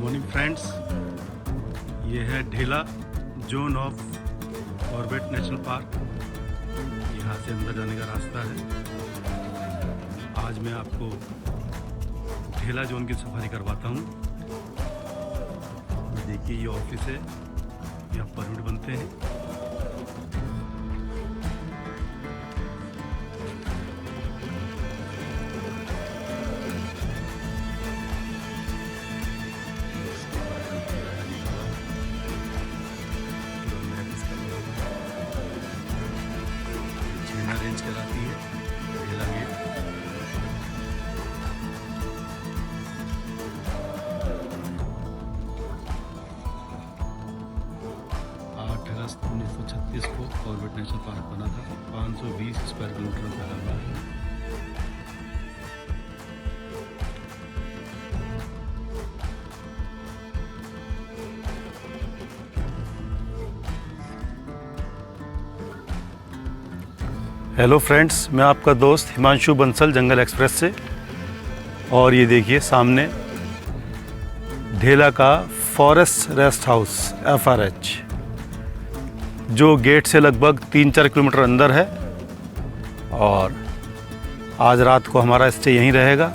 Morning friends, ये है ढेला zone of Corbett national park. यहाँ से अंदर जाने का रास्ता है। आज मैं आपको ढेला जोन की सफारी करवाता हूँ। देखिए, ये ऑफिस है, यहाँ परमिट बनते हैं। अरेंज कराती है ढेला गेट। अगस्त 1936 को कॉर्बेट नेशनल पार्क बना था। 520 स्क्वायर किलोमीटर में फैला हुआ है। हेलो फ्रेंड्स, मैं आपका दोस्त हिमांशु बंसल जंगल एक्सप्रेस से। और ये देखिए सामने ढेला का फॉरेस्ट रेस्ट हाउस FRH, जो गेट से लगभग 3-4 किलोमीटर अंदर है। और आज रात को हमारा स्टे यहीं रहेगा।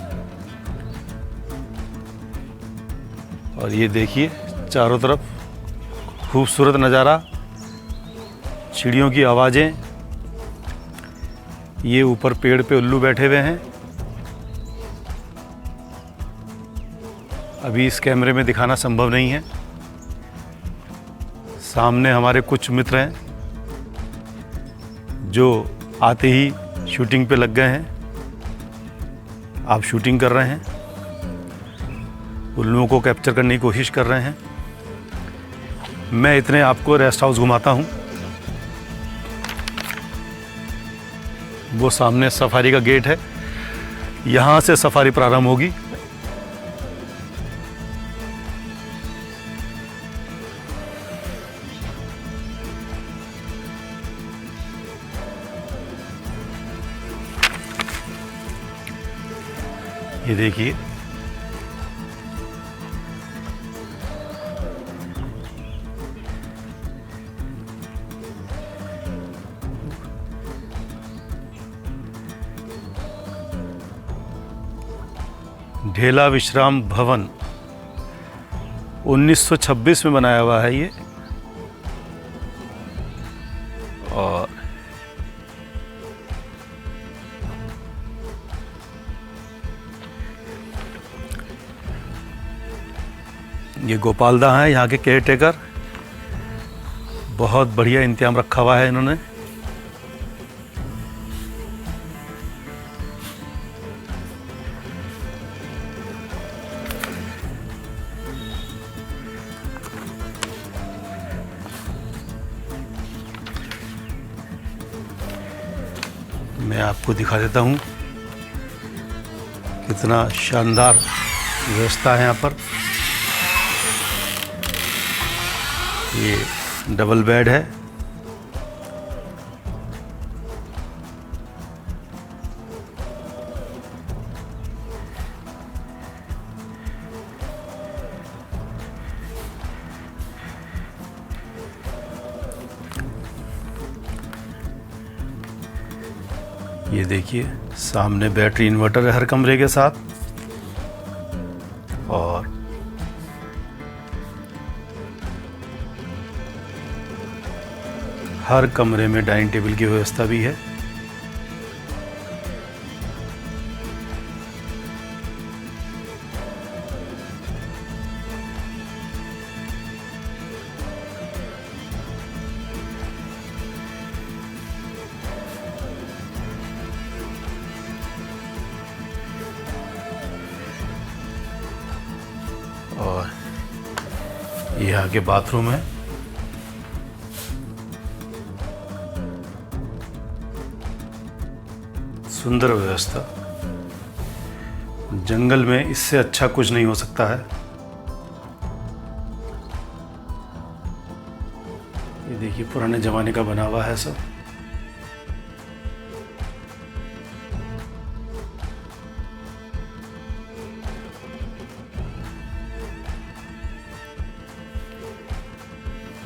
और ये देखिए चारों तरफ खूबसूरत नज़ारा, चिड़ियों की आवाज़ें। ये ऊपर पेड़ पे उल्लू बैठे हुए हैं। अभी इस कैमरे में दिखाना संभव नहीं है। सामने हमारे कुछ मित्र हैं जो आते ही शूटिंग पे लग गए हैं। आप शूटिंग कर रहे हैं, उल्लुओं को कैप्चर करने की कोशिश कर रहे हैं। मैं इतने आपको रेस्ट हाउस घुमाता हूँ। वो सामने सफारी का गेट है, यहाँ से सफारी प्रारंभ होगी। ये देखिए, ढेला विश्राम भवन 1926 में बनाया हुआ है ये। और ये गोपालदा हैं यहाँ के केयर टेकर। बहुत बढ़िया इंतजाम रखा हुआ है इन्होंने। मैं आपको दिखा देता हूँ कितना शानदार व्यवस्था है यहाँ पर। ये डबल बेड है। ये देखिए सामने बैटरी इन्वर्टर है हर कमरे के साथ। और हर कमरे में डाइनिंग टेबल की व्यवस्था भी है। और ये आगे बाथरूम है। सुंदर व्यवस्था। जंगल में इससे अच्छा कुछ नहीं हो सकता है। ये देखिए पुराने जमाने का बना हुआ है सब।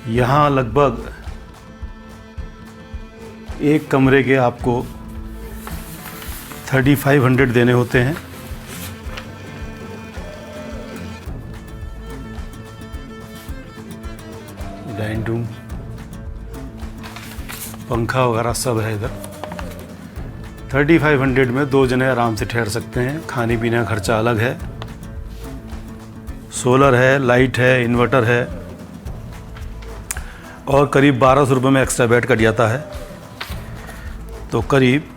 यहाँ लगभग एक कमरे के आपको 3500 देने होते हैं। डाइनिंग रूम, पंखा वगैरह सब है इधर। 3500 में 2 जने आराम से ठहर सकते हैं। खाने पीने का खर्चा अलग है। सोलर है, लाइट है, इन्वर्टर है और करीब 1200 रुपये में एक्स्ट्रा बेड कट जाता है, तो करीब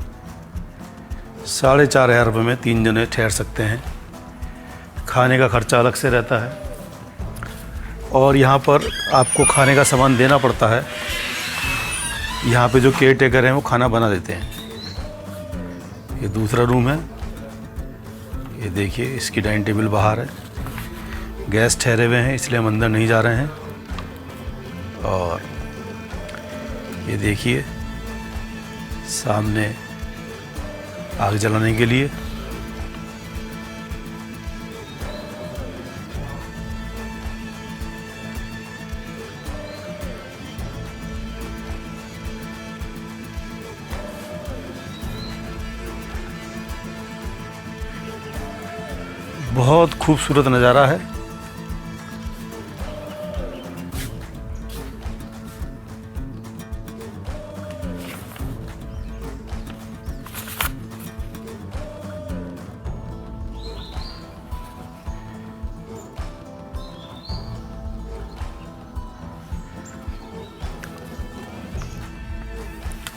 4500 रुपये में 3 जने ठहर सकते हैं। खाने का खर्चा अलग से रहता है और यहाँ पर आपको खाने का सामान देना पड़ता है। यहाँ पे जो केयर टेकर हैं वो खाना बना देते हैं। ये दूसरा रूम है। ये देखिए, इसकी डाइनिंग टेबल बाहर है। गैस ठहरे हुए हैं इसलिए हम अंदर नहीं जा रहे हैं। और ये देखिए, सामने आग जलाने के लिए बहुत खूबसूरत नज़ारा है।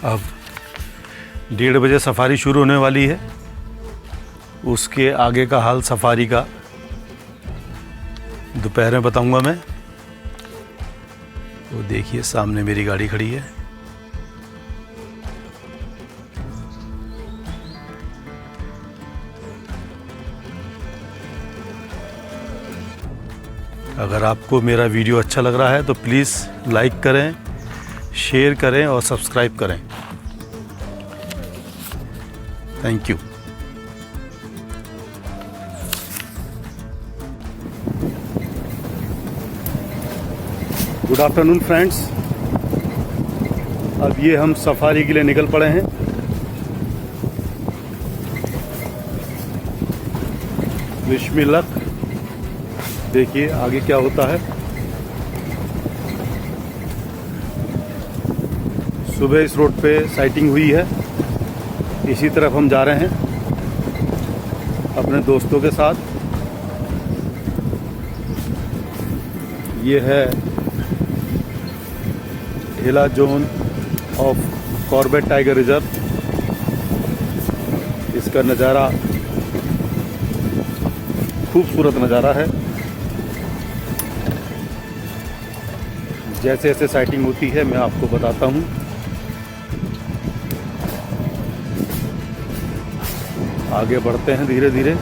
अब 1:30 बजे सफारी शुरू होने वाली है। उसके आगे का हाल सफारी का दोपहर में बताऊंगा मैं। वो देखिए, सामने मेरी गाड़ी खड़ी है। अगर आपको मेरा वीडियो अच्छा लग रहा है तो प्लीज़ लाइक करें, शेयर करें और सब्सक्राइब करें। Thank you. Good afternoon friends. अब ये हम सफारी के लिए निकल पड़े हैं। Wish me luck. देखिए आगे क्या होता है। सुबह इस रोड पे साइटिंग हुई है। इसी तरफ हम जा रहे हैं अपने दोस्तों के साथ। ये है ढेला zone of Corbett tiger reserve. इसका नज़ारा खूबसूरत नज़ारा है। जैसे जैसे साइटिंग होती है मैं आपको बताता हूँ। आगे बढ़ते हैं धीरे धीरे।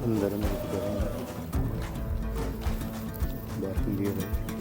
अंदर में जगह है, बाकी ये है।